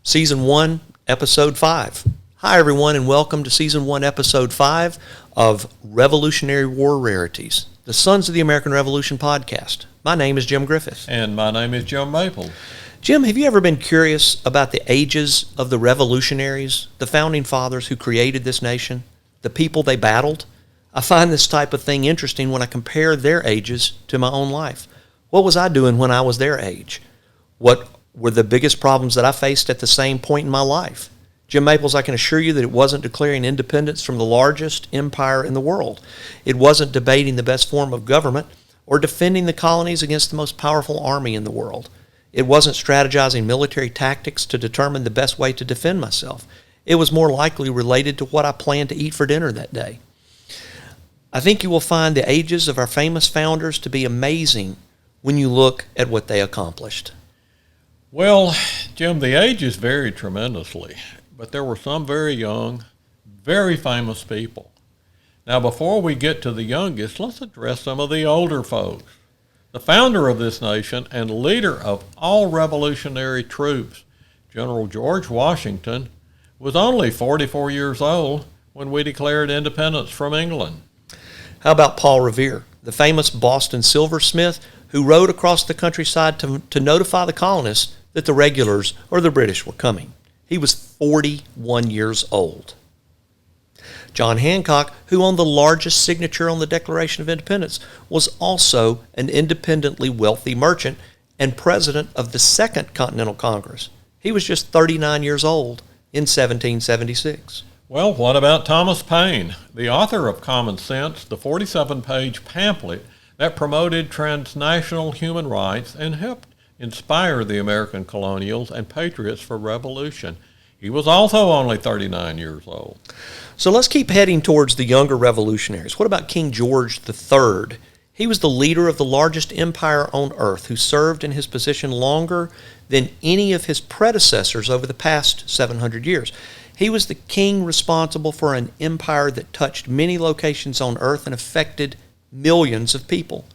Season 1, Episode 5. Hi, everyone, and welcome to Season 1, Episode 5 of Revolutionary War Rarities, the Sons of the American Revolution podcast. My name is Jim Griffith. And my name is Jim Maple. Jim, have you ever been curious about the ages of the revolutionaries, the founding fathers who created this nation, the people they battled? I find this type of thing interesting when I compare their ages to my own life. What was I doing when I was their age? What were the biggest problems that I faced at the same point in my life? Jim Maples, I can assure you that it wasn't declaring independence from the largest empire in the world. It wasn't debating the best form of government or defending the colonies against the most powerful army in the world. It wasn't strategizing military tactics to determine the best way to defend myself. It was more likely related to what I planned to eat for dinner that day. I think you will find the ages of our famous founders to be amazing when you look at what they accomplished. Well, Jim, the ages varied tremendously, but there were some very young, very famous people. Now, before we get to the youngest, let's address some of the older folks. The founder of this nation and leader of all revolutionary troops, General George Washington, was only 44 years old when we declared independence from England. How about Paul Revere, the famous Boston silversmith who rode across the countryside to notify the colonists that the regulars or the British were coming? He was 41 years old. John Hancock, who owned the largest signature on the Declaration of Independence, was also an independently wealthy merchant and president of the Second Continental Congress. He was just 39 years old in 1776. Well, what about Thomas Paine, the author of Common Sense, the 47-page pamphlet that promoted transnational human rights and helped inspire the American colonials and patriots for revolution? He was also only 39 years old. So let's keep heading towards the younger revolutionaries. What about King George III? He was the leader of the largest empire on earth who served in his position longer than any of his predecessors over the past 700 years. He was the king responsible for an empire that touched many locations on earth and affected millions of people.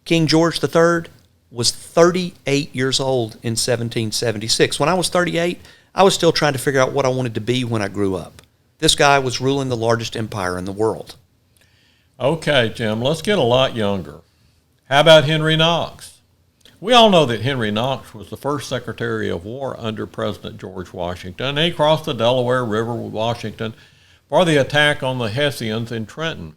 King George III was 38 years old in 1776. When I was 38, I was still trying to figure out what I wanted to be when I grew up. This guy was ruling the largest empire in the world. Okay, Jim, let's get a lot younger. How about Henry Knox? We all know that Henry Knox was the first Secretary of War under President George Washington. He crossed the Delaware River with Washington for the attack on the Hessians in Trenton.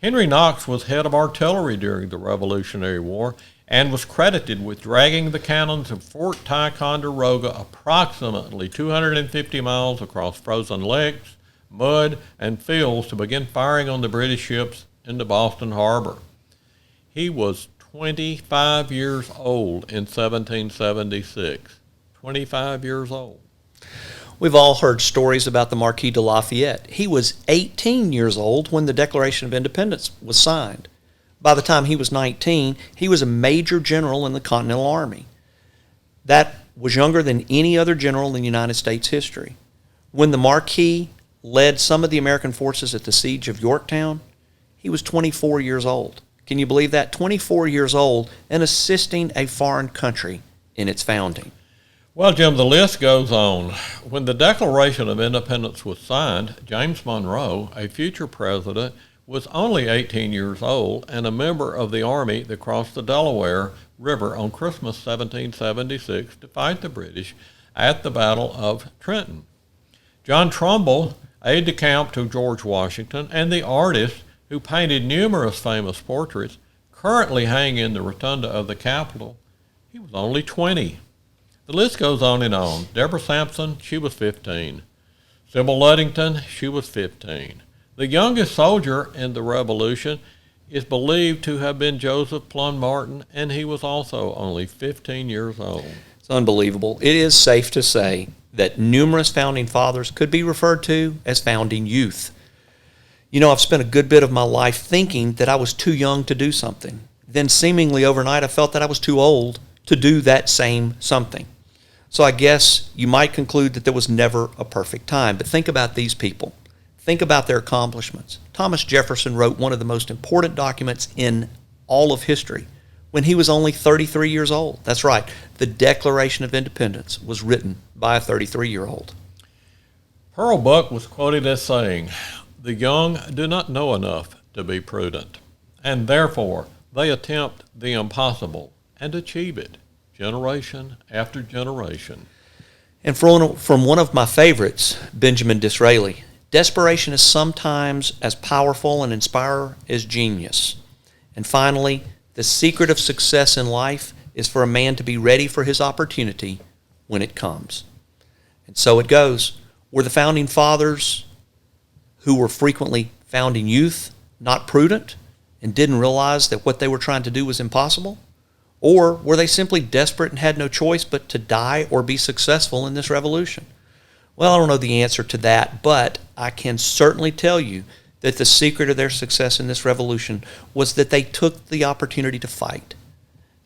Henry Knox was head of artillery during the Revolutionary War and was credited with dragging the cannons of Fort Ticonderoga approximately 250 miles across frozen lakes, mud, and fields to begin firing on the British ships into Boston Harbor. He was 25 years old in 1776. 25 years old. We've all heard stories about the Marquis de Lafayette. He was 18 years old when the Declaration of Independence was signed. By the time he was 19, he was a major general in the Continental Army. That was younger than any other general in United States history. When the Marquis led some of the American forces at the siege of Yorktown, he was 24 years old. Can you believe that? 24 years old and assisting a foreign country in its founding. Well, Jim, the list goes on. When the Declaration of Independence was signed, James Monroe, a future president, was only 18 years old and a member of the army that crossed the Delaware River on Christmas 1776 to fight the British at the Battle of Trenton. John Trumbull, aide-de-camp to George Washington, and the artist who painted numerous famous portraits, currently hang in the rotunda of the Capitol, he was only 20. The list goes on and on. Deborah Sampson, she was 15. Sybil Ludington, she was 15. The youngest soldier in the Revolution is believed to have been Joseph Plum Martin, and he was also only 15 years old. It's unbelievable. It is safe to say that numerous founding fathers could be referred to as founding youth. You know, I've spent a good bit of my life thinking that I was too young to do something. Then seemingly overnight, I felt that I was too old to do that same something. So I guess you might conclude that there was never a perfect time. But think about these people. Think about their accomplishments. Thomas Jefferson wrote one of the most important documents in all of history, when he was only 33 years old. That's right. The Declaration of Independence was written by a 33-year-old. Pearl Buck was quoted as saying, "The young do not know enough to be prudent, and therefore they attempt the impossible and achieve it, generation after generation." And from one of my favorites, Benjamin Disraeli, desperation is sometimes as powerful and inspiring as genius. And finally, the secret of success in life is for a man to be ready for his opportunity when it comes. And so it goes. Were the founding fathers, who were frequently founding youth, not prudent and didn't realize that what they were trying to do was impossible? Or were they simply desperate and had no choice but to die or be successful in this revolution? Well, I don't know the answer to that, but I can certainly tell you that the secret of their success in this revolution was that they took the opportunity to fight.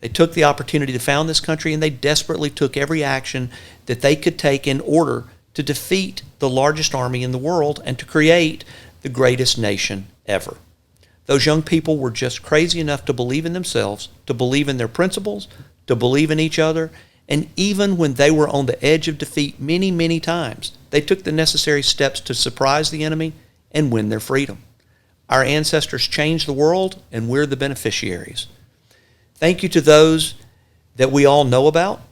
They took the opportunity to found this country, and they desperately took every action that they could take in order to defeat the largest army in the world and to create the greatest nation ever. Those young people were just crazy enough to believe in themselves, to believe in their principles, to believe in each other, and even when they were on the edge of defeat many, many times, they took the necessary steps to surprise the enemy and win their freedom. Our ancestors changed the world, and we're the beneficiaries. Thank you to those that we all know about,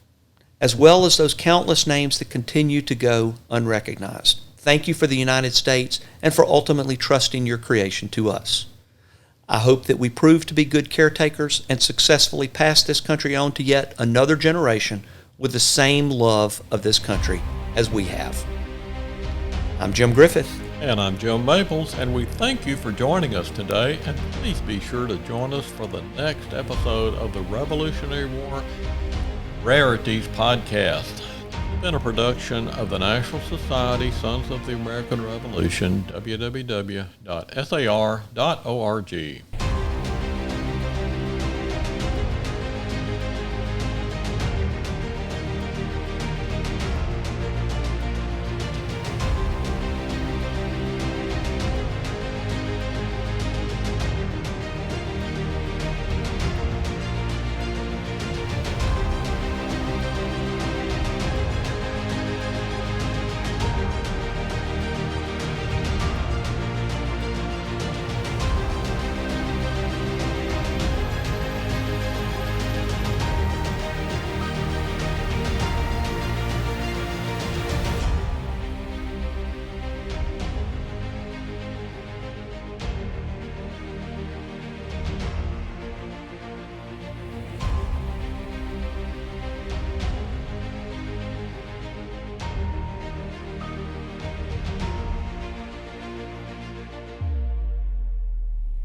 as well as those countless names that continue to go unrecognized. Thank you for the United States and for ultimately trusting your creation to us. I hope that we prove to be good caretakers and successfully pass this country on to yet another generation with the same love of this country as we have. I'm Jim Griffith. And I'm Jim Maples, and we thank you for joining us today, and please be sure to join us for the next episode of the Revolutionary War Rarities Podcast. It's been a production of the National Society Sons of the American Revolution, www.sar.org.